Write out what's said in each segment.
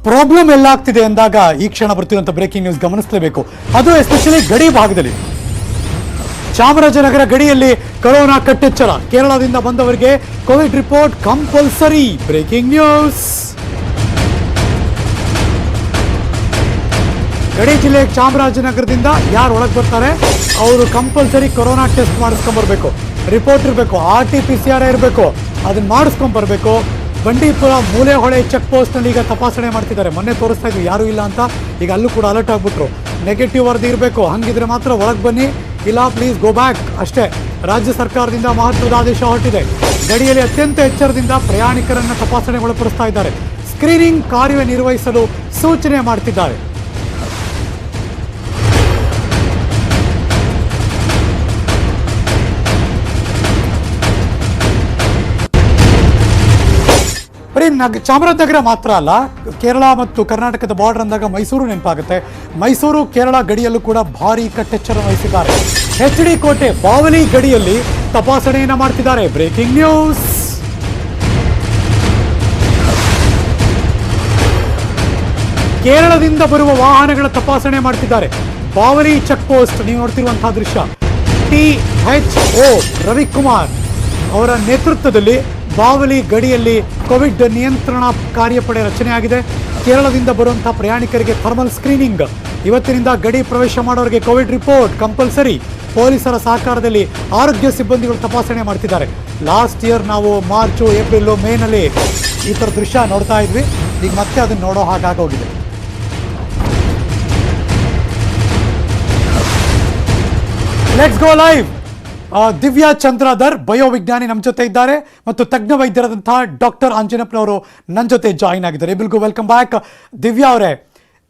Problem ಎಲ್ಲಾಗ್ತಿದೆ ಅಂದಾಗ ಈ ಕ್ಷಣ ಬರ್ತಿರುವಂತ ಬ್ರೇಕಿಂಗ್ ನ್ಯೂಸ್ ಗಮನಿಸಲೇಬೇಕು. ಅದು ಎಸ್ಪೆಷಲಿ ಗಡಿ ಭಾಗದಲ್ಲಿ, ಚಾಮರಾಜನಗರ ಗಡಿಯಲ್ಲಿ ಕೊರೋನಾ ಕಟ್ಟೆಚ್ಚರ. ಕೇರಳದಿಂದ ಬಂದವರಿಗೆ Covid report compulsory. Breaking news. ಗಡಿ ಜಿಲ್ಲೆ ಚಾಮರಾಜನಗರದಿಂದ ಯಾರು ಒಳಗೆ ಬರ್ತಾರೆ ಅವರು ಕಂಪಲ್ಸರಿ ಕೊರೋನಾ ಟೆಸ್ಟ್ ಮಾಡಿಸ್ಕೊಂಡ್ಬರ್ಬೇಕು. ರಿಪೋರ್ಟ್ ಇರಬೇಕು, RT-PCR ಇರಬೇಕು, ಅದನ್ನ ಮಾಡಿಸ್ಕೊಂಡ್ಬರ್ಬೇಕು. ಬಂಡೀಪುರ ಮೂಲೆಹೊಳೆ ಚೆಕ್ ಪೋಸ್ಟ್ನಲ್ಲಿ ಈಗ ತಪಾಸಣೆ ಮಾಡ್ತಿದ್ದಾರೆ. ಮೊನ್ನೆ ತೋರಿಸ್ತಾ ಇದ್ವಿ ಯಾರೂ ಇಲ್ಲ ಅಂತ, ಈಗ ಅಲ್ಲೂ ಕೂಡ ಅಲರ್ಟ್ ಆಗಿಬಿಟ್ರು. ನೆಗೆಟಿವ್ ವರದಿ ಇರಬೇಕು, ಹಂಗಿದ್ರೆ ಮಾತ್ರ ಒಳಗೆ ಬನ್ನಿ, ಇಲ್ಲ ಪ್ಲೀಸ್ ಗೋ ಬ್ಯಾಕ್ ಅಷ್ಟೇ. ರಾಜ್ಯ ಸರ್ಕಾರದಿಂದ ಮಹತ್ವದ ಆದೇಶ ಹೊರಟಿದೆ. ಗಡಿಯಲ್ಲಿ ಅತ್ಯಂತ ಎಚ್ಚರದಿಂದ ಪ್ರಯಾಣಿಕರನ್ನು ತಪಾಸಣೆಗೊಳಪಡಿಸ್ತಾ ಇದ್ದಾರೆ. ಸ್ಕ್ರೀನಿಂಗ್ ಕಾರ್ಯನಿರ್ವಹಿಸಲು ಸೂಚನೆ ಮಾಡ್ತಿದ್ದಾರೆ. ಬರೀ ಚಾಮರಾಜನಗರ ಮಾತ್ರ ಅಲ್ಲ, ಕೇರಳ ಮತ್ತು ಕರ್ನಾಟಕದ ಬಾರ್ಡರ್ ಅಂದಾಗ ಮೈಸೂರು ನೆನಪಾಗುತ್ತೆ. ಮೈಸೂರು ಕೇರಳ ಗಡಿಯಲ್ಲೂ ಕೂಡ ಭಾರೀ ಕಟ್ಟೆಚ್ಚರ ವಹಿಸಿದ್ದಾರೆ. HD ಕೋಟೆ ಬಾವಲಿ ಗಡಿಯಲ್ಲಿ ತಪಾಸಣೆಯನ್ನ ಮಾಡ್ತಿದ್ದಾರೆ. Breaking news. ಕೇರಳದಿಂದ ಬರುವ ವಾಹನಗಳ ತಪಾಸಣೆ ಮಾಡ್ತಿದ್ದಾರೆ. ಬಾವಲಿ ಚೆಕ್ ಪೋಸ್ಟ್ ನೀವು ನೋಡ್ತಿರುವಂತಹ ದೃಶ್ಯ. THO ರವಿಕುಮಾರ್ ಅವರ ನೇತೃತ್ವದಲ್ಲಿ ಬಾವಲಿ ಗಡಿಯಲ್ಲಿ ಕೋವಿಡ್ ನಿಯಂತ್ರಣ ಕಾರ್ಯಪಡೆ ರಚನೆಯಾಗಿದೆ. ಕೇರಳದಿಂದ ಬರುವಂತಹ ಪ್ರಯಾಣಿಕರಿಗೆ ಥರ್ಮಲ್ ಸ್ಕ್ರೀನಿಂಗ್. ಇವತ್ತಿನಿಂದ ಗಡಿ ಪ್ರವೇಶ ಮಾಡೋರಿಗೆ ಕೋವಿಡ್ ರಿಪೋರ್ಟ್ ಕಂಪಲ್ಸರಿ. ಪೊಲೀಸರ ಸಹಕಾರದಲ್ಲಿ ಆರೋಗ್ಯ ಸಿಬ್ಬಂದಿಗಳು ತಪಾಸಣೆ ಮಾಡ್ತಿದ್ದಾರೆ. ಲಾಸ್ಟ್ ಇಯರ್ ನಾವು ಮಾರ್ಚು, ಏಪ್ರಿಲು, ಮೇನಲ್ಲಿ ಈ ಥರ ದೃಶ್ಯ ನೋಡ್ತಾ ಇದ್ವಿ. ಈಗ ಮತ್ತೆ ಅದನ್ನು ನೋಡೋ ಹಾಗಾಗೋಗಿದೆ. Let's go live. Divya Chandradhar ಬಯೋವಿಜ್ಞಾನಿ ನಮ್ಮ ಜೊತೆ ಇದ್ದಾರೆ ಮತ್ತು ತಜ್ಞ ವೈದ್ಯರಾದಂತಹ ಡಾಕ್ಟರ್ ಅಂಜನಪ್ಪನವರು ನನ್ನ ಜೊತೆ ಜಾಯಿನ್ ಆಗಿದ್ದಾರೆ. ಇಬ್ಬರಿಗೂ ವೆಲ್ಕಮ್ ಬ್ಯಾಕ್. ದಿವ್ಯಾ ಅವರೇ,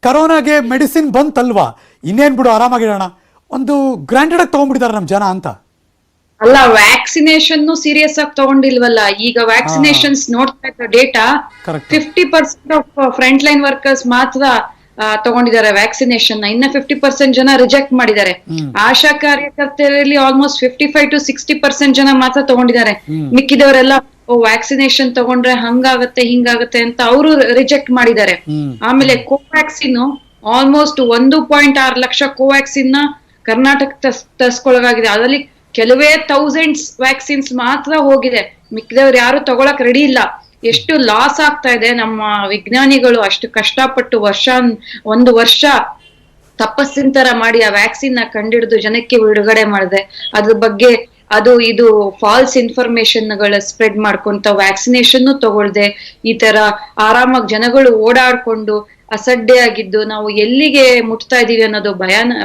ಕರೋನಾಗೆ ಮೆಡಿಸಿನ್ ಬಂತಲ್ವಾ, ಇನ್ನೇನ್ ಬಿಡು ಆರಾಮಾಗಿರೋಣ, ಒಂದು ಗ್ರಾಂಟೆಡ್ ಆಗಿ ತಗೊಂಡ್ಬಿಟ್ಟಿದ್ದಾರೆ ನಮ್ಮ ಜನ ಅಂತ. ಅಲ್ಲ, ವ್ಯಾಕ್ಸಿನೇಷನ್ ಸೀರಿಯಸ್ ಆಗಿ ತಗೊಂಡಿಲ್ವಲ್ಲ. ಈಗ ವ್ಯಾಕ್ಸಿನೇಷನ್ಸ್ ನೋಡ್ತಾ ಇದ್ದ data 50% of front line workers ಮಾತ್ರ ತಗೊಂಡಿದ್ದಾರೆ ವ್ಯಾಕ್ಸಿನೇಷನ್. ಇನ್ನ 50% ಜನ ರಿಜೆಕ್ಟ್ ಮಾಡಿದ್ದಾರೆ. ಆಶಾ ಕಾರ್ಯಕರ್ತೆಯರಲ್ಲಿ ಆಲ್ಮೋಸ್ಟ್ 55 to 60% ಜನ ಮಾತ್ರ ತಗೊಂಡಿದ್ದಾರೆ. ಮಿಕ್ಕಿದವರೆಲ್ಲ ವ್ಯಾಕ್ಸಿನೇಷನ್ ತಗೊಂಡ್ರೆ ಹಂಗಾಗತ್ತೆ ಹಿಂಗಾಗತ್ತೆ ಅಂತ ಅವರು ರಿಜೆಕ್ಟ್ ಮಾಡಿದ್ದಾರೆ. ಆಮೇಲೆ ಕೋವ್ಯಾಕ್ಸಿನ್ ಆಲ್ಮೋಸ್ಟ್ 1.6 ಲಕ್ಷ ಕೋವ್ಯಾಕ್ಸಿನ್ ನ ಕರ್ನಾಟಕ ತರಿಸ್ಕೊಳಗಾಗಿದೆ. ಅದರಲ್ಲಿ ಕೆಲವೇ ಥೌಸಂಡ್ಸ್ ವ್ಯಾಕ್ಸಿನ್ಸ್ ಮಾತ್ರ ಹೋಗಿದೆ. ಮಿಕ್ಕಿದವ್ರು ಯಾರು ತಗೊಳಕ್ ರೆಡಿ ಇಲ್ಲ. ಎಷ್ಟು ಲಾಸ್ ಆಗ್ತಾ ಇದೆ. ನಮ್ಮ ವಿಜ್ಞಾನಿಗಳು ಅಷ್ಟು ಕಷ್ಟಪಟ್ಟು ಒಂದು ವರ್ಷ ತಪಸ್ಸಿನ ತರ ಮಾಡಿ ಆ ವ್ಯಾಕ್ಸಿನ್ ನ ಕಂಡಿಡಿದು ಜನಕ್ಕೆ ಬಿಡುಗಡೆ ಮಾಡಿದೆ. ಅದ್ರ ಬಗ್ಗೆ ಅದು ಇದು ಫಾಲ್ಸ್ ಇನ್ಫಾರ್ಮೇಶನ್ ಗಳ ಸ್ಪ್ರೆಡ್ ಮಾಡ್ಕೊಂತ ವ್ಯಾಕ್ಸಿನೇಷನ್ ತಗೊಳ್ದೆ ಈ ತರ ಆರಾಮಾಗಿ ಜನಗಳು ಓಡಾಡ್ಕೊಂಡು ಅಸಡ್ಡೆ ಆಗಿದ್ದು ನಾವು ಎಲ್ಲಿಗೆ ಮುಟ್ತಾ ಇದೀವಿ ಅನ್ನೋದು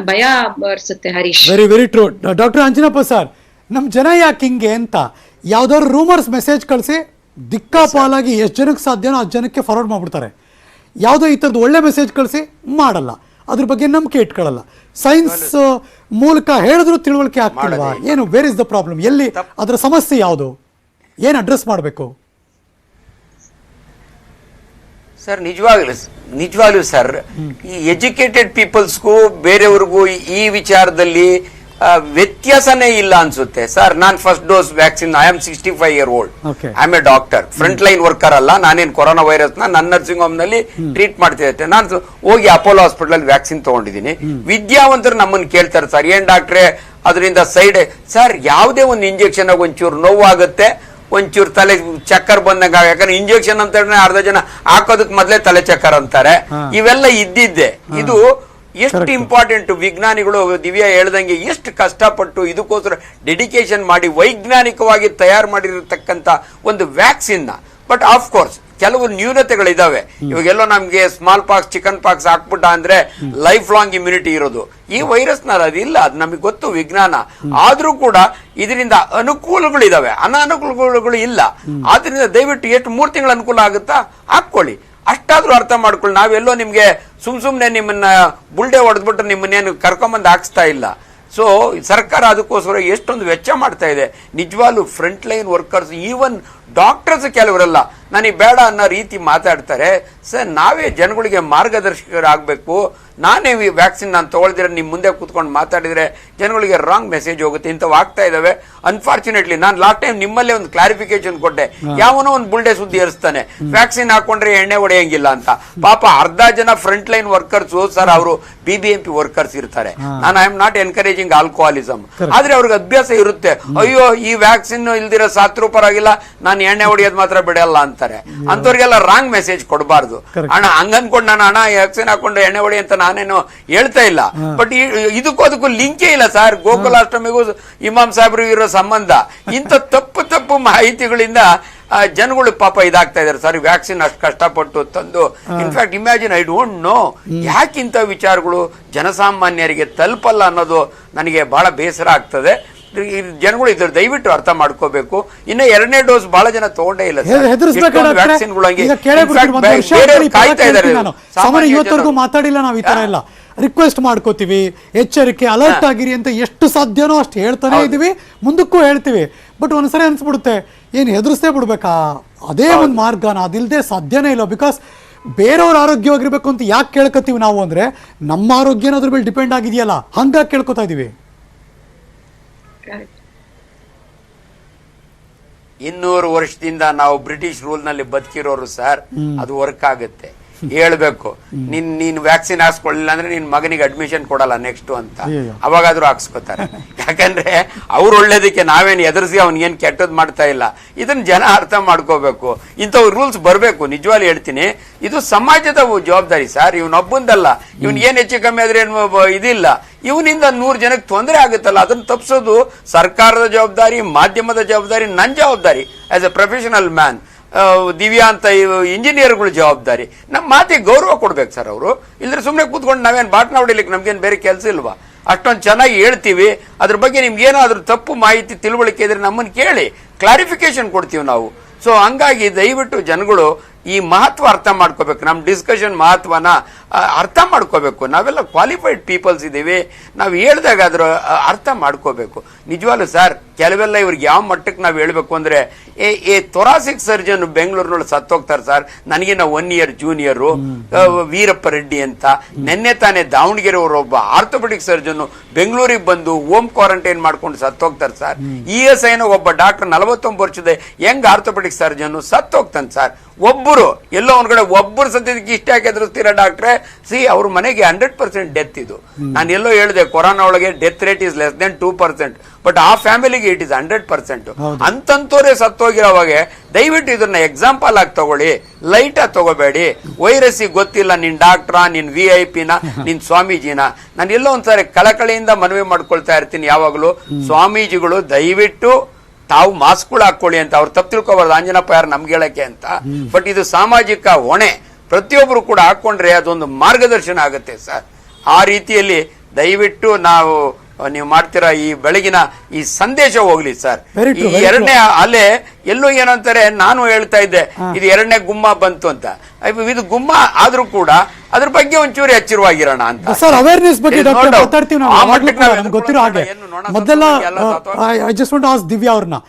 ಭಯ ಬರ್ಸುತ್ತೆ. Harish, very true. Doctor Anjanappa sir, ನಮ್ ಜನ ಯಾಕೆ ಹಿಂಗೆ ಅಂತ ಯಾವ್ದಾದ್ರು ರೂಮರ್ಸ್ ಮೆಸೇಜ್ ಕಳಿಸಿ ದಿಕ್ಕಾಪಾಲಾಗಿ ಎಷ್ಟು ಜನಕ್ಕೆ ಸಾಧ್ಯನೋ ಅಷ್ಟು ಜನಕ್ಕೆ ಫಾರ್ವರ್ಡ್ ಮಾಡ್ಬಿಡ್ತಾರೆ. ಯಾವುದೋ ಈ ಥರದ್ದು ಒಳ್ಳೆ ಮೆಸೇಜ್ ಕಳಿಸಿ ಮಾಡಲ್ಲ, ಅದ್ರ ಬಗ್ಗೆ ನಂಬಿಕೆ ಇಟ್ಕೊಳ್ಳಲ್ಲ. ಸೈನ್ಸ್ ಮೂಲಕ ಹೇಳಿದ್ರು ತಿಳುವಳಿಕೆ ಆಗ್ತಿಲ್ವಾ ಏನು? Where is the problem? ಎಲ್ಲಿ ಅದರ ಸಮಸ್ಯೆ ಯಾವುದು? ಏನು ಅಡ್ರೆಸ್ ಮಾಡಬೇಕು ಸರ್? ನಿಜವಾಗ್ಲೂ ಸರ್, ಈ ಎಜುಕೇಟೆಡ್ ಪೀಪಲ್ಸ್ಗೂ ಬೇರೆಯವ್ರಿಗೂ ಈ ವಿಚಾರದಲ್ಲಿ ವ್ಯತ್ಯಾಸನೇ ಇಲ್ಲ ಅನ್ಸುತ್ತೆ sir. Non first dose vaccine, I am 65 year old. I am A doctor, front line worker ಅಲ್ಲ. ನಾನೇನ್ ಕೊರೋನಾ ವೈರಸ್ ನನ್ನ ನರ್ಸಿಂಗ್ ಹೋಮ್ ನಲ್ಲಿ ಟ್ರೀಟ್ ಮಾಡ್ತಿದ್ದೆ. ನಾನು ಹೋಗಿ ಅಪೋಲೋ ಹಾಸ್ಪಿಟಲ್ ಅಲ್ಲಿ ವ್ಯಾಕ್ಸಿನ್ ತಗೊಂಡಿದ್ದೀನಿ. ವಿದ್ಯಾವಂತರು ನಮ್ಮನ್ನು ಕೇಳ್ತಾರೆ, ಸರ್ ಏನ್ ಡಾಕ್ಟ್ರೆ ಅದರಿಂದ ಸೈಡ್? ಸರ್, ಯಾವುದೇ ಒಂದು ಇಂಜೆಕ್ಷನ್ ಒಂಚೂರು ನೋವಾಗುತ್ತೆ, ಒಂಚೂರು ತಲೆ ಚಕ್ಕರ್ ಬಂದಂಗ. ಯಾಕಂದ್ರೆ ಇಂಜೆಕ್ಷನ್ ಅಂತ ಹೇಳಿದ್ರೆ ಅರ್ಧ ಜನ ಹಾಕೋದಕ್ ಮೊದ್ಲೇ ತಲೆ ಚಕ್ಕರ್ ಅಂತಾರೆ. ಇವೆಲ್ಲ ಇದ್ದಿದ್ದೆ. ಇದು ಎಷ್ಟು ಇಂಪಾರ್ಟೆಂಟ್. ವಿಜ್ಞಾನಿಗಳು ದಿವ್ಯಾ ಹೇಳ್ದಂಗೆ ಎಷ್ಟು ಕಷ್ಟಪಟ್ಟು ಇದಕ್ಕೋಸ್ಕರ ಡೆಡಿಕೇಶನ್ ಮಾಡಿ ವೈಜ್ಞಾನಿಕವಾಗಿ ತಯಾರು ಮಾಡಿರತಕ್ಕಂತ ಒಂದು ವ್ಯಾಕ್ಸಿನ್. ಬಟ್ ಆಫ್ ಕೋರ್ಸ್ ಕೆಲವು ನ್ಯೂನತೆಗಳಿದಾವೆ. ಇವಾಗೆಲ್ಲೋ ನಮ್ಗೆ ಸ್ಮಾಲ್ ಪಾಕ್ಸ್, ಚಿಕನ್ ಪಾಕ್ಸ್ ಹಾಕ್ಬಿಟ್ಟ ಅಂದ್ರೆ ಲೈಫ್ ಲಾಂಗ್ ಇಮ್ಯುನಿಟಿ ಇರೋದು. ಈ ವೈರಸ್ ನ ಅದಿಲ್ಲ, ಅದು ನಮಗೆ ಗೊತ್ತು ವಿಜ್ಞಾನ. ಆದ್ರೂ ಕೂಡ ಇದರಿಂದ ಅನುಕೂಲಗಳಿದಾವೆ, ಅನಾನುಕೂಲಗಳು ಇಲ್ಲ. ಆದ್ರಿಂದ ದಯವಿಟ್ಟು ಎಷ್ಟು 3 ತಿಂಗಳ ಅನುಕೂಲ ಆಗುತ್ತಾ ಹಾಕೊಳ್ಳಿ, ಅಷ್ಟಾದ್ರೂ ಅರ್ಥ ಮಾಡ್ಕೊಳ್ಳಿ. ನಾವೆಲ್ಲೋ ನಿಮ್ಗೆ ಸುಮ್ನೆ ನಿಮ್ಮನ್ನ ಬುಲ್ಡೆ ಹೊಡೆದ್ಬಿಟ್ಟು ನಿಮ್ಮನ್ನೇನು ಕರ್ಕೊಂಬಂದು ಹಾಕ್ಸ್ತಾ ಇಲ್ಲ. ಸೊ ಸರ್ಕಾರ ಅದಕ್ಕೋಸ್ಕರ ಎಷ್ಟೊಂದು ವೆಚ್ಚ ಮಾಡ್ತಾ ಇದೆ. ನಿಜವಾಗ್ಲೂ front line workers, even doctors ಕೆಲವರೆಲ್ಲ ನನಗೆ ಬೇಡ ಅನ್ನೋ ರೀತಿ ಮಾತಾಡ್ತಾರೆ. ಸರ್ ನಾವೇ ಜನಗಳಿಗೆ ಮಾರ್ಗದರ್ಶಕರಾಗಬೇಕು. ನಾನೇ ವ್ಯಾಕ್ಸಿನ್ ನಾನು ತಗೊಳ್ದಿರ ನಿಮ್ಮ ಮುಂದೆ ಕೂತ್ಕೊಂಡು ಮಾತಾಡಿದ್ರೆ ಜನಗಳಿಗೆ ರಾಂಗ್ ಮೆಸೇಜ್ ಹೋಗುತ್ತೆ. ಇಂಥವು ಆಗ್ತಾ ಇದಾವೆ. ಅನ್ಫಾರ್ಚುನೇಟ್ಲಿ ನಾನು ಲಾಸ್ಟ್ ಟೈಮ್ ನಿಮ್ಮಲ್ಲೇ ಒಂದು ಕ್ಲಾರಿಫಿಕೇಶನ್ ಕೊಟ್ಟೆ. ಯಾವನೋ ಒಂದು ಬುಲ್ಡೆ ಸುದ್ದಿ ಹರಿಸ್ತಾನೆ, ವ್ಯಾಕ್ಸಿನ್ ಹಾಕೊಂಡ್ರೆ ಎಣ್ಣೆ ಹೊಡೆಯಂಗಿಲ್ಲ ಅಂತ. ಪಾಪ ಅರ್ಧ ಜನ ಫ್ರಂಟ್ ಲೈನ್ ವರ್ಕರ್ಸ್ ಸರ್ ಅವರು BBMP ವರ್ಕರ್ಸ್ ಇರ್ತಾರೆ. ನಾನು I am not encouraging alcoholism, ಆದ್ರೆ ಅವ್ರಿಗೆ ಅಭ್ಯಾಸ ಇರುತ್ತೆ. ಅಯ್ಯೋ ಈ ವ್ಯಾಕ್ಸಿನ್ ಇಲ್ದಿರೋ ಸಾತ್ರು ಪರವಾಗಿಲ್ಲ, ನಾನು ಎಣ್ಣೆ ಹೊಡೆಯೋದು ಮಾತ್ರ ಬಿಡಲ್ಲ ಅಂತಾರೆ. ಅಂತವ್ರಿಗೆಲ್ಲ ರಾಂಗ್ ಮೆಸೇಜ್ ಕೊಡಬಾರ್ದು. ಹಣ ಹಂಗನ್ಕೊಂಡು ನಾನು ಹಣ ವ್ಯಾಕ್ಸಿನ್ ಹಾಕೊಂಡು ಎಣ್ಣೆ ಹೊಡಿ ಅಂತ ನಾನೇನು ಹೇಳ್ತಾ ಇಲ್ಲ. ಬಟ್ ಅದಕ್ಕೂ ಲಿಂಕೇ ಇಲ್ಲ ಸರ್. ಗೋಕುಲಾಷ್ಟಮಿಗೂ ಇಮಾಮ್ ಸಾಹೇಬ್ರಿಗೂ ಇರೋ ಸಂಬಂಧ. ಇಂಥ ತಪ್ಪು ಮಾಹಿತಿಗಳಿಂದ ಜನಗಳು ಪಾಪ ಇದಾಗ್ತಾ ಇದಾರೆ ಸರ್. ವ್ಯಾಕ್ಸಿನ್ ಅಷ್ಟು ಕಷ್ಟಪಟ್ಟು ತಂದು, in fact imagine, I don't know ಯಾಕಿಂತ ವಿಚಾರಗಳು ಜನಸಾಮಾನ್ಯರಿಗೆ ತಲುಪಲ್ಲ ಅನ್ನೋದು ನನಗೆ ಬಹಳ ಬೇಸರ ಆಗ್ತದೆ. ಜನಗಳು ಇದ್ರ ದಯವಿಟ್ಟು ಅರ್ಥ ಮಾಡ್ಕೋಬೇಕು. ಇನ್ನ 2ನೇ ಡೋಸ್ ಬಹಳ ಜನ ತಗೊಂಡೇ ಇಲ್ಲ. ಇವತ್ತರೆಗೂ ಮಾತಾಡಿಲ್ಲ ನಾವು. ಈ ತರ ಎಲ್ಲ ರಿಕ್ವೆಸ್ಟ್ ಮಾಡ್ಕೋತೀವಿ, ಎಚ್ಚರಿಕೆ, ಅಲರ್ಟ್ ಆಗಿರಿ ಅಂತ ಎಷ್ಟು ಸಾಧ್ಯನೋ ಅಷ್ಟು ಹೇಳ್ತಾನೆ ಇದೀವಿ, ಮುಂದಕ್ಕೂ ಹೇಳ್ತೀವಿ. ಬಟ್ ಒಂದ್ಸರಿ ಅನ್ಸ್ಬಿಡುತ್ತೆ, ಏನ್ ಹೆದರ್ಸ್ತೇ ಬಿಡ್ಬೇಕಾ? ಅದೇ ಒಂದು ಮಾರ್ಗನ, ಅದಿಲ್ಲದೆ ಸಾಧ್ಯನೇ ಇಲ್ಲ. ಬಿಕಾಸ್ ಬೇರೆಯವ್ರ ಆರೋಗ್ಯವಾಗಿರ್ಬೇಕು ಅಂತ ಯಾಕೆ ಕೇಳ್ಕೊತೀವಿ ನಾವು ಅಂದ್ರೆ, ನಮ್ಮ ಆರೋಗ್ಯನ ಅದ್ರ ಮೇಲೆ ಡಿಪೆಂಡ್ ಆಗಿದೆಯಲ್ಲ, ಹಂಗಾಗಿ ಕೇಳ್ಕೊತಾ ಇದೀವಿ. 200 ವರ್ಷದಿಂದ ನಾವು ಬ್ರಿಟಿಷ್ ರೂಲ್ ನಲ್ಲಿ ಬದುಕಿರೋರು ಸರ್. ಅದು ವರ್ಕ್ ಆಗುತ್ತೆ. ಹೇಳ್ಬೇಕು, ನೀನ್ ವ್ಯಾಕ್ಸಿನ್ ಹಾಕ್ಸ್ಕೊಳ್ಳಿಲ್ಲ ಅಂದ್ರೆ ನಿನ್ ಮಗನಿಗೆ ಅಡ್ಮಿಷನ್ ಕೊಡಲ್ಲ ನೆಕ್ಸ್ಟ್ ಅಂತ, ಅವಾಗಾದ್ರೂ ಹಾಕ್ಸ್ಕೊತಾರೆ. ಯಾಕಂದ್ರೆ ಅವ್ರು ಒಳ್ಳೇದಕ್ಕೆ ನಾವೇನು ಎದುರಿಸಿ ಅವ್ನಿಗೇನ್ ಕೆಟ್ಟದ್ ಮಾಡ್ತಾ ಇಲ್ಲ. ಇದನ್ನ ಜನ ಅರ್ಥ ಮಾಡ್ಕೋಬೇಕು. ಇಂಥವ್ ರೂಲ್ಸ್ ಬರ್ಬೇಕು. ನಿಜವಾಗ್ಲೂ ಹೇಳ್ತೀನಿ, ಇದು ಸಮಾಜದ ಜವಾಬ್ದಾರಿ ಸರ್. ಇವನೊಬ್ಬಂದಲ್ಲ. ಇವನ್ ಏನ್ ಹೆಚ್ಚು ಕಮ್ಮಿ ಆದ್ರೆ ಇದಿಲ್ಲ, ಇವನಿಂದ 100 ಜನಕ್ಕೆ ತೊಂದರೆ ಆಗುತ್ತಲ್ಲ, ಅದನ್ನ ತಪ್ಪಿಸೋದು ಸರ್ಕಾರದ ಜವಾಬ್ದಾರಿ, ಮಾಧ್ಯಮದ ಜವಾಬ್ದಾರಿ, ನನ್ನ ಜವಾಬ್ದಾರಿ as A professional man. Divya ಅಂತ ಇಂಜಿನಿಯರ್ಗಳ ಜವಾಬ್ದಾರಿ. ನಮ್ಮ ಮಾತಿಗೆ ಗೌರವ ಕೊಡ್ಬೇಕು ಸರ್ ಅವರು. ಇಲ್ಲದ್ರೆ ಸುಮ್ಮನೆ ಕೂತ್ಕೊಂಡು ನಾವೇನು ಬಾಟ್ನ ಹೊಡಿಲಿಕ್ಕೆ ನಮ್ಗೇನು ಬೇರೆ ಕೆಲಸ ಇಲ್ವಾ? ಅಷ್ಟೊಂದು ಚೆನ್ನಾಗಿ ಹೇಳ್ತೀವಿ. ಅದ್ರ ಬಗ್ಗೆ ನಿಮ್ಗೆ ಏನಾದ್ರೂ ತಪ್ಪು ಮಾಹಿತಿ ತಿಳುವಳಿಕೆ ಇದ್ರೆ ನಮ್ಮನ್ನು ಕೇಳಿ, ಕ್ಲಾರಿಫಿಕೇಶನ್ ಕೊಡ್ತೀವಿ ನಾವು. ಸೊ ಹಂಗಾಗಿ ದಯವಿಟ್ಟು ಜನಗಳು ಈ ಮಹತ್ವ ಅರ್ಥ ಮಾಡ್ಕೋಬೇಕು. ನಮ್ಮ ಡಿಸ್ಕಷನ್ ಮಹತ್ವನ ಅರ್ಥ ಮಾಡ್ಕೋಬೇಕು. ನಾವೆಲ್ಲ ಕ್ವಾಲಿಫೈಡ್ ಪೀಪಲ್ಸ್ ಇದ್ದೀವಿ. ನಾವು ಹೇಳ್ದಾಗ ಅದ್ರ ಅರ್ಥ ಮಾಡ್ಕೋಬೇಕು. ನಿಜವಾಗ್ಲೂ ಸರ್, ಕೆಲವೆಲ್ಲ ಇವ್ರಿಗೆ ಯಾವ ಮಟ್ಟಕ್ಕೆ ನಾವು ಹೇಳ್ಬೇಕು ಅಂದ್ರೆ, ಥೊರಾಸಿಕ್ ಸರ್ಜನ್ ಬೆಂಗಳೂರಿನೊಳಗೆ ಸತ್ತೋಗ್ತಾರೆ ಸರ್. ನನಗಿನ್ನ 1 ಇಯರ್ ಜೂನಿಯರು ವೀರಪ್ಪ ರೆಡ್ಡಿ ಅಂತ. ನಿನ್ನೆ ತಾನೇ ದಾವಣಗೆರೆ ಒಬ್ಬ ಆರ್ಥೋಪೆಡಿಕ್ ಸರ್ಜನ್ ಬೆಂಗಳೂರಿಗೆ ಬಂದು ಹೋಮ್ ಕ್ವಾರಂಟೈನ್ ಮಾಡ್ಕೊಂಡು ಸತ್ತೋಗ್ತಾರೆ ಸರ್. ESI ಒಬ್ಬ ಡಾಕ್ಟರ್ 49 ವರ್ಷದ ಯಂಗ್ ಆರ್ಥೋಪೆಡಿಕ್ ಸರ್ಜನ್ ಸತ್ತೋಗ್ತಾನೆ ಸರ್. ಒಬ್ಬರು ಎಲ್ಲೋ ಒಂದ್ ಕಡೆ ಒಬ್ಬರು ಸದ್ಯಕ್ಕೆ ಇಷ್ಟ ಯಾಕೆ ಎದುರಿಸ್ತೀರಾ ಡಾಕ್ಟ್ರೆ? ಅವ್ರ ಮನೆಗೆ 100% ಡೆತ್. ಇದು ನಾನು ಎಲ್ಲೋ ಹೇಳಿದೆ, ಕೊರೋನಾ ಒಳಗೆ death rate is less than 2%, but ಆ ಫ್ಯಾಮಿಲಿಗೆ ಇಟ್ ಇಸ್ 100%. ಅಂತಂತೋರೆ ಸತ್ತೋಗಿರೋವಾಗ ದಯವಿಟ್ಟು ಇದನ್ನ ಎಕ್ಸಾಂಪಲ್ ಆಗಿ ತಗೊಳ್ಳಿ, ಲೈಟ್ ಆಗಿ ತಗೋಬೇಡಿ. ವೈರಸ್ ಗೊತ್ತಿಲ್ಲ ನಿನ್ ಡಾಕ್ಟ್ರಾ, ನಿನ್ VIP ನ, ನಿನ್ ಸ್ವಾಮೀಜಿನ. ನಾನು ಎಲ್ಲೋ ಒಂದ್ಸಾರಿ ಕಳಕಳಿಯಿಂದ ಮನವಿ ಮಾಡ್ಕೊಳ್ತಾ ಇರ್ತೀನಿ ಯಾವಾಗಲೂ, ಸ್ವಾಮೀಜಿಗಳು ದಯವಿಟ್ಟು ತಾವು ಮಾಸ್ಕ್ಗಳು ಹಾಕೊಳ್ಳಿ ಅಂತ. ಅವ್ರು ತಪ್ಪು ತಿಳ್ಕೊಬಾರ್ದು, ಆಂಜನಪ್ಪ ಯಾರು ನಮ್ಗೆ ಹೇಳಕ್ಕೆ ಅಂತ. ಬಟ್ ಇದು ಸಾಮಾಜಿಕ ಹೊಣೆ. ಪ್ರತಿಯೊಬ್ರು ಕೂಡ ಹಾಕೊಂಡ್ರೆ ಅದೊಂದು ಮಾರ್ಗದರ್ಶನ ಆಗುತ್ತೆ ಸರ್. ಆ ರೀತಿಯಲ್ಲಿ ದಯವಿಟ್ಟು ನೀವು ಮಾಡ್ತಿರೋ ಈ ಬೆಳಗಿನ ಈ ಸಂದೇಶ ಹೋಗ್ಲಿ ಸರ್. ಈ 2ನೇ ಅಲೆ ಎಲ್ಲೋ ಏನಂತಾರೆ, ನಾನು ಹೇಳ್ತಾ ಇದ್ದೆ ಇದು 2ನೇ ಗುಮ್ಮ ಬಂತು ಅಂತ. ಇದು ಗುಮ್ಮ ಆದ್ರೂ ಕೂಡ ಅದ್ರ ಬಗ್ಗೆ ಒಂಚೂರು ಎಚ್ಚರವಾಗಿರೋಣ ಅಂತ ಸರ್. ಅವೇರ್ನೆಸ್ ಬಗ್ಗೆ ಮಾತಾಡ್ತೀವಿ ನಾವು, ಗೊತ್ತಿರೋ ಹಾಗೆ. ಮೊದಲ I just want to ask Divya ಅವ್ರನ್ನ,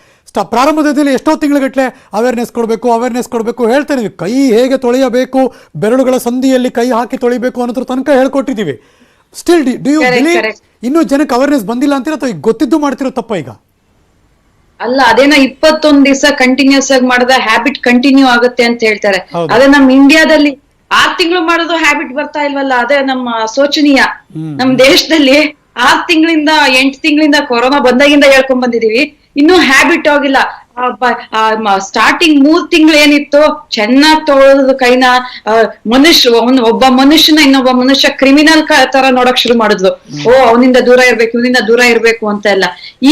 ಪ್ರಾರಂಭದಲ್ಲಿ ಎಷ್ಟೋ ತಿಂಗಳಗಟ್ಟಲೆ ಅವೇರ್ನೆಸ್ ಕೊಡಬೇಕು ಹೇಳ್ತೇನೆ. ಕೈ ಹೇಗೆ ತೊಳೆಯಬೇಕು, ಬೆರಳುಗಳ ಸಂಧಿಯಲ್ಲಿ ಕೈ ಹಾಕಿ ತೊಳಿಬೇಕು ಅನ್ನೋದ್ರ ತನಕ ಹೇಳ್ಕೊಟ್ಟಿದ್ದೀವಿ. ಸ್ಟಿಲ್ ಡು ಯು ಬಿಲೀವ್ ಇನ್ನೂ ಜನಕ್ಕೆ ಅವೇರ್ನೆಸ್ ಬಂದಿಲ್ಲ ಅಂತೀರಾ, ಅಥವಾ ಈಗ ಗೊತ್ತಿದ್ದು ಮಾಡ್ತಿರೋ ತಪ್ಪ? ಈಗ ಅಲ್ಲ, ಅದೇನೋ 21 ದಿವಸ ಕಂಟಿನ್ಯೂಸ್ ಆಗಿ ಮಾಡಿದ ಹ್ಯಾಬಿಟ್ ಕಂಟಿನ್ಯೂ ಆಗುತ್ತೆ ಅಂತ ಹೇಳ್ತಾರೆ. ಅದೇ ನಮ್ ಇಂಡಿಯಾದಲ್ಲಿ 6 ತಿಂಗಳು ಮಾಡೋದು ಹ್ಯಾಬಿಟ್ ಬರ್ತಾ ಇಲ್ವಲ್ಲ, ಅದೇ ನಮ್ಮ ಶೋಚನೀಯ. ನಮ್ ದೇಶದಲ್ಲಿ 6 ತಿಂಗಳಿಂದ 8 ತಿಂಗಳಿಂದ ಕೊರೋನಾ ಬಂದಾಗಿಂದ ಹೇಳ್ಕೊಂಡ್ ಬಂದಿದೀವಿ, ಇನ್ನೂ ಹ್ಯಾಬಿಟ್ ಆಗಿಲ್ಲ. ಸ್ಟಾರ್ಟಿಂಗ್ 3 ತಿಂಗಳು ಏನಿತ್ತು, ಚೆನ್ನಾಗಿ ತೊಳೆದ ಕೈನ ಒಬ್ಬ ಮನುಷ್ಯನ ಇನ್ನೊಬ್ಬ ಮನುಷ್ಯ ಕ್ರಿಮಿನಲ್ ತರ ನೋಡಕ್ ಶುರು ಮಾಡಿದ್ಲು. ಅವನಿಂದ ದೂರ ಇರ್ಬೇಕು ಅಂತ ಎಲ್ಲ.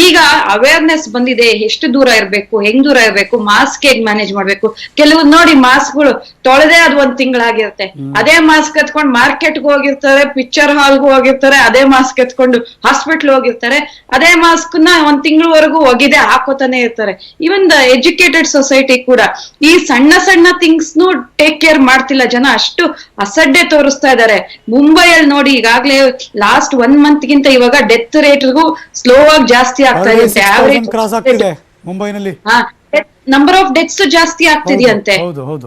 ಈಗ ಅವೇರ್ನೆಸ್ ಬಂದಿದೆ, ಎಷ್ಟು ದೂರ ಇರ್ಬೇಕು, ಹೆಂಗ್ ದೂರ ಇರ್ಬೇಕು, ಮಾಸ್ಕ್ ಹೇಗ್ ಮ್ಯಾನೇಜ್ ಮಾಡ್ಬೇಕು. ಕೆಲವು ನೋಡಿ ಮಾಸ್ಕ್ಗಳು ತೊಳೆದೇ ಅದು 1 ತಿಂಗಳಾಗಿರುತ್ತೆ. ಅದೇ ಮಾಸ್ಕ್ ಎತ್ಕೊಂಡು ಮಾರ್ಕೆಟ್ಗೆ ಹೋಗಿರ್ತಾರೆ, ಪಿಕ್ಚರ್ ಹಾಲ್ಗೂ ಹೋಗಿರ್ತಾರೆ, ಅದೇ ಮಾಸ್ಕ್ ಎತ್ಕೊಂಡು ಹಾಸ್ಪಿಟ್ಲ್ ಹೋಗಿರ್ತಾರೆ, ಅದೇ ಮಾಸ್ಕ್ ನ 1 ತಿಂಗಳವರೆಗೂ ಒಗಿದೆ ಹಾಕೋತಾನೆ ಇರ್ತಾರೆ. ಇವನ್ ದ ಎಜುಕೇಟೆಡ್ ಸೊಸೈಟಿ ಕೂಡ ಈ ಸಣ್ಣ ಥಿಂಗ್ಸ್ ನು ಟೇಕ್ ಕೇರ್ ಮಾಡ್ತಿಲ್ಲ. ಜನ ಅಷ್ಟು ಅಸಡ್ಡೆ ತೋರಿಸ್ತಾ ಇದ್ದಾರೆ. ಮುಂಬೈಯಲ್ಲಿ ನೋಡಿ, ಈಗಾಗ್ಲೇ ಲಾಸ್ಟ್ 1 ಮಂತ್ ಗಿಂತ ಇವಾಗ ಡೆತ್ ರೇಟ್ಗೂ ಸ್ಲೋ ಆಗಿ ಜಾಸ್ತಿ ಆಗ್ತಾ ಇದೆ. ಮುಂಬೈನಲ್ಲಿ ನಂಬರ್ ಆಫ್ ಡೆತ್ಸ್ ಜಾಸ್ತಿ ಆಗ್ತಿದೆಯಂತೆ ಹೌದು, ಹೌದು.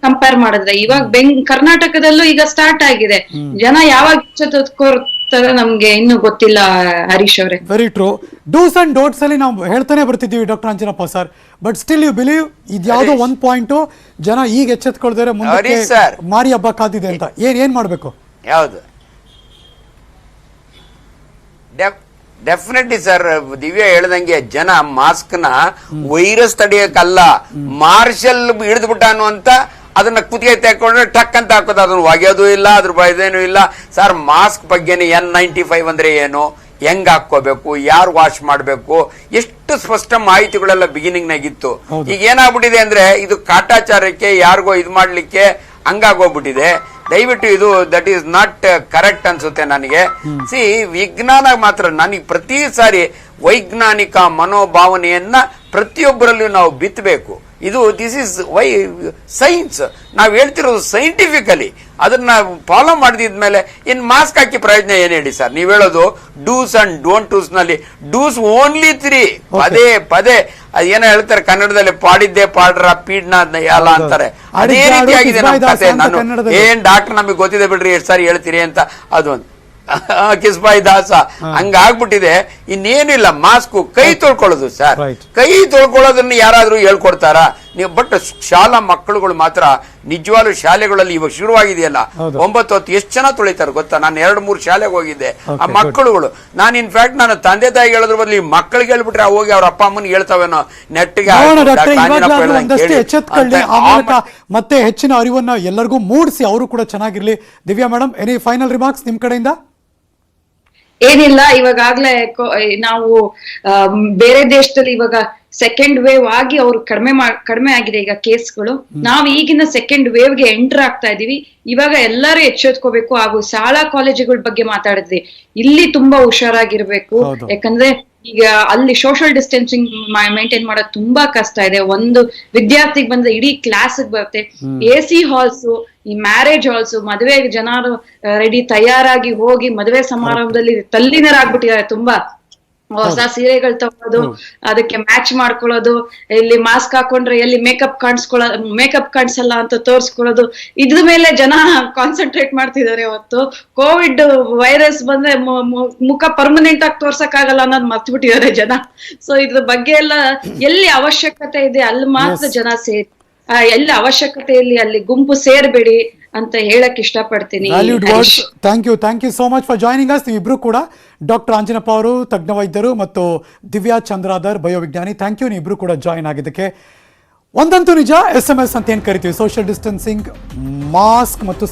ಕಂಪೇರ್ ಮಾಡಿದ್ರೆ ಇವಾಗ ಕರ್ನಾಟಕದಲ್ಲೂ ಈಗ ಸ್ಟಾರ್ಟ್ ಆಗಿದೆ. ಜನ ಯಾವಾಗ ಎಚ್ಚೆತ್ತುಕೊಳ್ತಾರೆ ನಮ್ಗೆ ಇನ್ನು ಗೊತ್ತಿಲ್ಲ ಹರೀಶ್ ಅವರೇ. Very true. Do's and don'ts ಅಲ್ಲಿ ನಾವು ಹೇಳ್ತಾನೆ ಬರ್ತಿದ್ದೀವಿ doctor Anjanappa sir, but still you believe ಇದ್ಯಾವುದೋ ಒಂದ್ ಪಾಯಿಂಟ್ ಜನ ಈಗ ಎಚ್ಚೆತ್ಕೊಳ್ತಾರೆ ಮುಂದಕ್ಕೆ ಮಾರಿ ಹಬ್ಬ ಕಾದಿದೆ ಅಂತ. ಏನ್ ಮಾಡ್ಬೇಕು? ಯಾವುದು ಡೆಫಿನೆಟ್ಲಿ ಸರ್, ದಿವ್ಯಾ ಹೇಳ್ದಂಗೆ ಜನ ಮಾಸ್ಕ್ ನ ವೈರಸ್ ತಡೆಯಕ್ಕಲ್ಲ, ಮಾರ್ಷಲ್ ಹಿಡಿದ್ಬಿಟ್ಟ ಅನ್ನುವಂತ ಅದನ್ನ ಕುತ್ತಿಗೆ ತೆಕ್ಕೊಂಡ್ರೆ ಟಕ್ ಅಂತ ಹಾಕೋದು, ಅದನ್ನ ಒಗೆಯೋದು ಇಲ್ಲ, ಅದ್ರ ಬಯದೇನು ಇಲ್ಲ ಸರ್. ಮಾಸ್ಕ್ ಬಗ್ಗೆನೇ N95 ಅಂದ್ರೆ ಏನು, ಹೆಂಗ್ ಹಾಕೋಬೇಕು, ಯಾರು ವಾಶ್ ಮಾಡ್ಬೇಕು, ಎಷ್ಟು ಸ್ಪಷ್ಟ ಮಾಹಿತಿಗಳೆಲ್ಲ ಬಿಗಿನಿಂಗ್ ನಾಗಿತ್ತು. ಈಗ ಏನಾಗ್ಬಿಟ್ಟಿದೆ ಅಂದ್ರೆ ಇದು ಕಾಟಾಚಾರಕ್ಕೆ ಯಾರಿಗೋ ಇದು ಮಾಡ್ಲಿಕ್ಕೆ ಹಂಗಾಗೋಗ್ಬಿಟ್ಟಿದೆ. ದಯವಿಟ್ಟು ಇದು ದಟ್ ಈಸ್ ನಾಟ್ ಕರೆಕ್ಟ್ ಅನ್ಸುತ್ತೆ ನನಗೆ. ವಿಜ್ಞಾನ ಮಾತ್ರ ನನಗೆ ಪ್ರತಿ ಸಾರಿ ವೈಜ್ಞಾನಿಕ ಮನೋಭಾವನೆಯನ್ನ ಪ್ರತಿಯೊಬ್ಬರಲ್ಲೂ ನಾವು ಬಿತ್ತಬೇಕು. ಇದು ದಿಸ್ ಇಸ್ ಸೈನ್ಸ್, ನಾವು ಹೇಳ್ತಿರೋದು ಸೈಂಟಿಫಿಕಲಿ. ಅದನ್ನ ಫಾಲೋ ಮಾಡಿದ್ಮೇಲೆ ಇನ್ ಮಾಸ್ಕ್ ಹಾಕಿ ಪ್ರಯೋಜನ ಏನ್ ಹೇಳಿ ಸರ್? ನೀವ್ ಹೇಳೋದು ಡೂಸ್ ಅಂಡ್ ಡೋಂಟ್ ಡೂಸ್ ನಲ್ಲಿ ಡೂಸ್ ಓನ್ಲಿ 3 ಪದೇ ಅದೇನೋ ಹೇಳ್ತಾರೆ ಕನ್ನಡದಲ್ಲಿ, ಪಾಡಿದ್ದೆ ಪಾಡ್ರ ಪೀಡ್ನ ಅಲ್ಲ ಅಂತಾರೆ. ಅದೇ ರೀತಿಯಾಗಿದೆ ನಮ್ಮ ಕಥೆ. ನಾನು ಏನ್ ಡಾಕ್ಟರ್ ನಮಗೆ ಗೊತ್ತಿದೆ ಬಿಡ್ರಿ, ಎಷ್ಟು ಸಾರಿ ಹೇಳ್ತೀರಿ ಅಂತ ಅದೊಂದು ಕಿಸ್ಬಾಯಿ ದಾಸ ಹಂಗಾಗ್ಬಿಟ್ಟಿದೆ. ಇನ್ನೇನಿಲ್ಲ, ಮಾಸ್ಕ್ ಕೈ ತೊಳ್ಕೊಳ್ಳೋದು ಸರ್. ಕೈ ತೊಳ್ಕೊಳ್ಳೋದನ್ನ ಯಾರಾದ್ರೂ ಹೇಳ್ಕೊಡ್ತಾರ ನೀವು? ಬಟ್ ಶಾಲಾ ಮಕ್ಕಳುಗಳು ಮಾತ್ರ ನಿಜವಾಗ್ಲೂ ಶಾಲೆಗಳಲ್ಲಿ ಇವಾಗ ಶುರುವಾಗಿದೆಯಲ್ಲ 9 ಹೊತ್ತು ಎಷ್ಟು ಜನ ತೊಳಿತಾರೆ ಗೊತ್ತಾ? ನಾನು 2-3 ಶಾಲೆಗೆ ಹೋಗಿದ್ದೆ. ಆ ಮಕ್ಕಳುಗಳು, ನಾನು ಇನ್ಫ್ಯಾಕ್ಟ್ ನಾನು ತಂದೆ ತಾಯಿ ಹೇಳೋದ್ರ ಬದಲು ಈ ಮಕ್ಕಳಿಗೆ ಹೇಳ್ಬಿಟ್ರೆ ಹೋಗಿ ಅವ್ರ ಅಪ್ಪ ಅಮ್ಮನಿಗೆ ಹೇಳ್ತಾವೇನೋ ನೆಟ್ಗೆ. ಮತ್ತೆ ಹೆಚ್ಚಿನ ಅರಿವನ್ನ ಎಲ್ಲರಿಗೂ ಮೂಡಿಸಿ ಅವರು ಕೂಡ ಚೆನ್ನಾಗಿರ್ಲಿ. Divya madam, any final remarks ನಿಮ್ ಕಡೆಯಿಂದ? ಏನಿಲ್ಲ, ಇವಾಗಾಗ್ಲೇ ನಾವು ಬೇರೆ ದೇಶದಲ್ಲಿ ಇವಾಗ ಸೆಕೆಂಡ್ ವೇವ್ ಆಗಿ ಅವ್ರು ಕಡಿಮೆ ಆಗಿದೆ ಈಗ ಕೇಸ್ಗಳು. ನಾವು ಈಗಿನ ಸೆಕೆಂಡ್ ವೇವ್ ಗೆ ಎಂಟರ್ ಆಗ್ತಾ ಇದೀವಿ. ಇವಾಗ ಎಲ್ಲರೂ ಎಚ್ಚೆತ್ಕೋಬೇಕು. ಹಾಗೂ ಶಾಲಾ ಕಾಲೇಜುಗಳ ಬಗ್ಗೆ ಮಾತಾಡಿದ್ವಿ, ಇಲ್ಲಿ ತುಂಬಾ ಹುಷಾರಾಗಿರ್ಬೇಕು. ಯಾಕಂದ್ರೆ ಈಗ ಅಲ್ಲಿ ಸೋಷಿಯಲ್ ಡಿಸ್ಟೆನ್ಸಿಂಗ್ ಮೇಂಟೈನ್ ಮಾಡೋದು ತುಂಬಾ ಕಷ್ಟ ಇದೆ. ಒಂದು ವಿದ್ಯಾರ್ಥಿಗೆ ಬಂದ್ರೆ ಇಡೀ ಕ್ಲಾಸ್ ಬರುತ್ತೆ. AC ಹಾಲ್ಸ್, ಈ ಮ್ಯಾರೇಜ್ ಹಾಲ್ಸ್, ಮದುವೆ ಜನರು ರೆಡಿ ತಯಾರಾಗಿ ಹೋಗಿ ಮದುವೆ ಸಮಾರಂಭದಲ್ಲಿ ತಲ್ಲೀನರಾಗ್ಬಿಟ್ಟಿದ್ದಾರೆ. ತುಂಬಾ ಹೊಸ ಸೀರೆಗಳು ತಗೊಳ್ಳೋದು, ಅದಕ್ಕೆ ಮ್ಯಾಚ್ ಮಾಡ್ಕೊಳ್ಳೋದು, ಇಲ್ಲಿ ಮಾಸ್ಕ್ ಹಾಕೊಂಡ್ರೆ ಎಲ್ಲಿ ಮೇಕಪ್ ಕಾಣಿಸಲ್ಲ ಅಂತ ತೋರ್ಸ್ಕೊಳ್ಳೋದು, ಇದ್ರ ಮೇಲೆ ಜನ ಕಾನ್ಸಂಟ್ರೇಟ್ ಮಾಡ್ತಿದ್ದಾರೆ. ಹೊತ್ತು ಕೋವಿಡ್ ವೈರಸ್ ಬಂದ್ರೆ ಮುಖ ಪರ್ಮನೆಂಟ್ ಆಗಿ ತೋರ್ಸಕ್ ಆಗಲ್ಲ ಅನ್ನೋದು ಮರ್ತು ಬಿಟ್ಟಿದ್ದಾರೆ ಜನ. ಸೊ ಇದ್ರ ಬಗ್ಗೆ ಎಲ್ಲ ಎಲ್ಲಿ ಅವಶ್ಯಕತೆ ಇದೆ ಅಲ್ಲಿ ಮಾತ್ರ ಜನ ಸೇರಿ, ಎಲ್ಲಿ ಅವಶ್ಯಕತೆಯಲ್ಲಿ ಅಲ್ಲಿ ಗುಂಪು ಸೇರ್ಬೇಡಿ ಅಂತ ಹೇಳಕ್ ಇಷ್ಟಪಡ್ತೀನಿ. Thank you so much for joining us. ನೀವಿಬ್ರು ಕೂಡ ಡಾಕ್ಟರ್ ಅಂಜನಪ್ಪ ಅವರು ತಜ್ಞ ವೈದ್ಯರು ಮತ್ತು ದಿವ್ಯಾ ಚಂದ್ರಾಧರ್ ಬಯೋವಿಜ್ಞಾನಿ. ಥ್ಯಾಂಕ್ ಯು, ನೀವಿಬ್ರು ಕೂಡ ಜಾಯಿನ್ ಆಗಿದ್ದಕ್ಕೆ. ಒಂದಂತೂ ನಿಜ, SMS ಅಂತ ಏನ್ ಕರಿತೀವಿ, ಸೋಷಿಯಲ್ ಡಿಸ್ಟೆನ್ಸಿಂಗ್, ಮಾಸ್ಕ್ ಮತ್ತು